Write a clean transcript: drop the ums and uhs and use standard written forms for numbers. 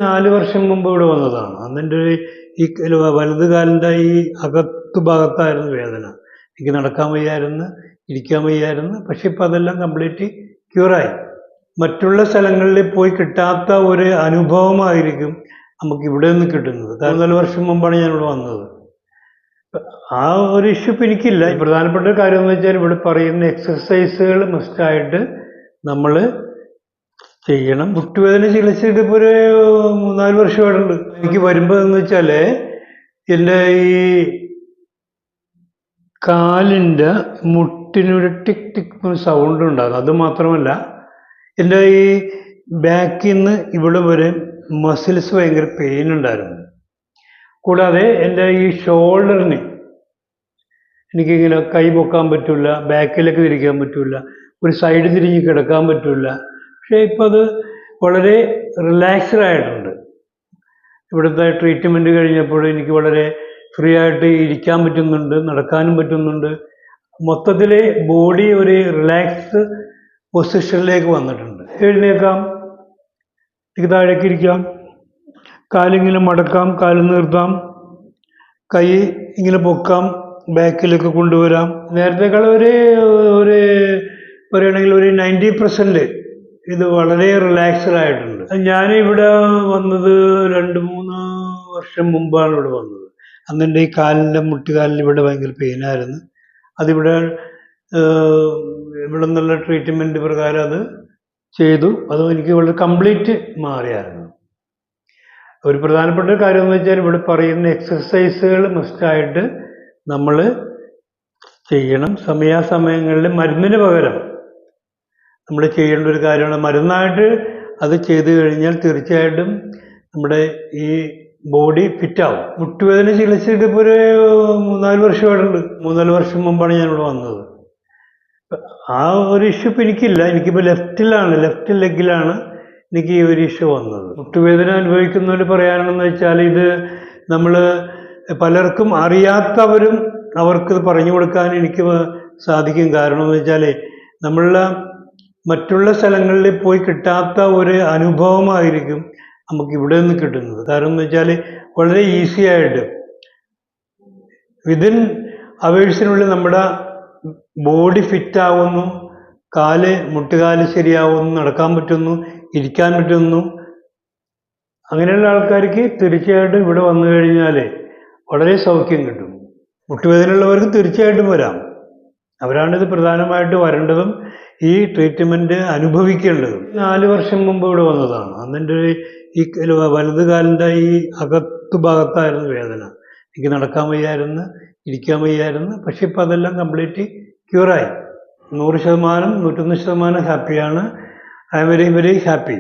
4 വർഷം മുമ്പ് ഇവിടെ വന്നതാണ്. അന്നെൻ്റെ വലത് കാലിൻ്റെ ഈ അകത്ത് ഭാഗത്തായിരുന്നു വേദന. എനിക്ക് നടക്കാൻ വയ്യായിരുന്നു, ഇരിക്കാൻ വയ്യായിരുന്നു. പക്ഷെ ഇപ്പം അതെല്ലാം കംപ്ലീറ്റ് ക്യൂറായി. മറ്റുള്ള സ്ഥലങ്ങളിൽ പോയി കിട്ടാത്ത ഒരു അനുഭവമായിരിക്കും നമുക്ക് ഇവിടെ നിന്ന് കിട്ടുന്നത്. 4 വർഷം മുമ്പാണ് ഞാനിവിടെ വന്നത്. ആ ഒരു ഇഷ്യൂ ഇപ്പം എനിക്കില്ല. പ്രധാനപ്പെട്ട ഒരു കാര്യം എന്ന് വെച്ചാൽ ഇവിടെ പറയുന്ന എക്സസൈസുകൾ മസ്റ്റായിട്ട് നമ്മൾ ചെയ്യണം. മുട്ടുവേദന ചികിത്സിച്ചിട്ട് ഇപ്പോൾ ഒരു 3-4 വർഷമായിട്ടുണ്ട്. എനിക്ക് വരുമ്പോൾ എന്ന് വെച്ചാൽ എൻ്റെ ഈ കാലിൻ്റെ മുട്ടിനൊരു ടിക് ടിക് സൗണ്ട് ഉണ്ടാകും. അതുമാത്രമല്ല എൻ്റെ ഈ ബാക്കിൽ നിന്ന് ഇവിടെ വരെ മസിൽസ് ഭയങ്കര പെയിൻ ഉണ്ടായിരുന്നു. കൂടാതെ എൻ്റെ ഈ ഷോൾഡറിന് എനിക്കിങ്ങനെ കൈ പൊക്കാൻ പറ്റില്ല, ബാക്കിലേക്ക് തിരിക്കാൻ പറ്റില്ല, ഒരു സൈഡ് തിരിഞ്ഞ് കിടക്കാൻ പറ്റില്ല. പക്ഷേ ഇപ്പം അത് വളരെ റിലാക്സ്ഡ് ആയിട്ടുണ്ട്. ഇവിടുത്തെ ട്രീറ്റ്മെൻറ്റ് കഴിഞ്ഞപ്പോൾ എനിക്ക് വളരെ ഫ്രീ ആയിട്ട് ഇരിക്കാൻ പറ്റുന്നുണ്ട്, നടക്കാനും പറ്റുന്നുണ്ട്. മൊത്തത്തിൽ ബോഡി ഒരു റിലാക്സ് പൊസിഷനിലേക്ക് വന്നിട്ടുണ്ട്. എഴുന്നേക്കാം, എനിക്ക് താഴേക്ക് ഇരിക്കാം, കാലിങ്ങനെ മടക്കാം, കാല് നിർത്താം, കൈ ഇങ്ങനെ പൊക്കാം, ബാക്കിലേക്ക് കൊണ്ടുവരാം. നേരത്തേക്കാൾ ഒരു പറയുകയാണെങ്കിൽ ഒരു 90% ഇത് വളരെ റിലാക്സ്ഡ് ആയിട്ടുണ്ട്. ഞാനിവിടെ വന്നത് 2-3 വർഷം മുമ്പാണ് ഇവിടെ വന്നത്. അന്നെൻ്റെ ഈ കാലിൻ്റെ മുട്ടുകാലിൽ ഇവിടെ ഭയങ്കര പെയിനായിരുന്നു. അതിവിടെ ഇവിടെ നിന്നുള്ള ട്രീറ്റ്മെൻറ്റ് പ്രകാരം അത് ചെയ്തു. അത് എനിക്ക് വളരെ കംപ്ലീറ്റ് മാറിയായിരുന്നു. ഒരു പ്രധാനപ്പെട്ട കാര്യം എന്ന് വെച്ചാൽ ഇവിടെ പറയുന്ന എക്സസൈസുകൾ മസ്റ്റായിട്ട് നമ്മൾ ചെയ്യണം. സമയാസമയങ്ങളിൽ മരുന്നിന് പകരം നമ്മൾ ചെയ്യേണ്ട ഒരു കാര്യമാണ്. മരുന്നായിട്ട് അത് ചെയ്തു കഴിഞ്ഞാൽ തീർച്ചയായിട്ടും നമ്മുടെ ഈ ബോഡി ഫിറ്റാവും. മുട്ടുവേദന ചികിത്സിച്ചിട്ട് ഇപ്പോൾ ഒരു 3-4 വർഷമായിട്ടുണ്ട്. 3-4 വർഷം മുമ്പാണ് ഞാനിവിടെ വന്നത്. ആ ഒരു ഇഷ്യൂ ഇപ്പം എനിക്കില്ല. എനിക്കിപ്പോൾ ലെഫ്റ്റ് ലെഗിലാണ് എനിക്ക് ഈ ഒരു ഇഷ്യൂ വന്നത്. മുട്ടുവേദന അനുഭവിക്കുന്നവർ പറയാനെന്ന് വെച്ചാൽ ഇത് നമ്മൾ പലർക്കും അറിയാത്തവരും അവർക്ക് പറഞ്ഞു കൊടുക്കാൻ എനിക്ക് സാധിക്കും. കാരണം എന്ന് വെച്ചാൽ നമ്മളുടെ മറ്റുള്ള സ്ഥലങ്ങളിൽ പോയി കിട്ടാത്ത ഒരു അനുഭവമായിരിക്കും നമുക്ക് ഇവിടെ നിന്ന് കിട്ടുന്നത്. കാരണം എന്ന് വെച്ചാൽ വളരെ ഈസി ആയിട്ട് വിതിൻ അവേഴ്സിനുള്ളിൽ നമ്മുടെ ബോഡി ഫിറ്റാവുന്നു, മുട്ടുകാല് ശരിയാവുന്നു, നടക്കാൻ പറ്റുന്നു, ഇരിക്കാൻ പറ്റുന്നു. അങ്ങനെയുള്ള ആൾക്കാർക്ക് തീർച്ചയായിട്ടും ഇവിടെ വന്നു കഴിഞ്ഞാൽ വളരെ സൗഖ്യം കിട്ടും. മുട്ടുവേദനയുള്ളവർക്ക് തീർച്ചയായിട്ടും വരാം. അവരാണ് ഇത് പ്രധാനമായിട്ട് വരേണ്ടതും ഈ ട്രീറ്റ്മെൻറ്റ് അനുഭവിക്കേണ്ടതും. 4 വർഷം മുമ്പ് ഇവിടെ വന്നതാണ്. അന്നെൻ്റെ ഈ വലത് കാലിൻ്റെ ഈ അകത്ത് ഭാഗത്തായിരുന്നു വേദന. എനിക്ക് നടക്കാൻ വയ്യായിരുന്നു, ഇരിക്കാൻ വയ്യായിരുന്നു. പക്ഷെ ഇപ്പം അതെല്ലാം കംപ്ലീറ്റ് ക്യൂറായി. 100%, 101% ഹാപ്പിയാണ്. I am very very happy.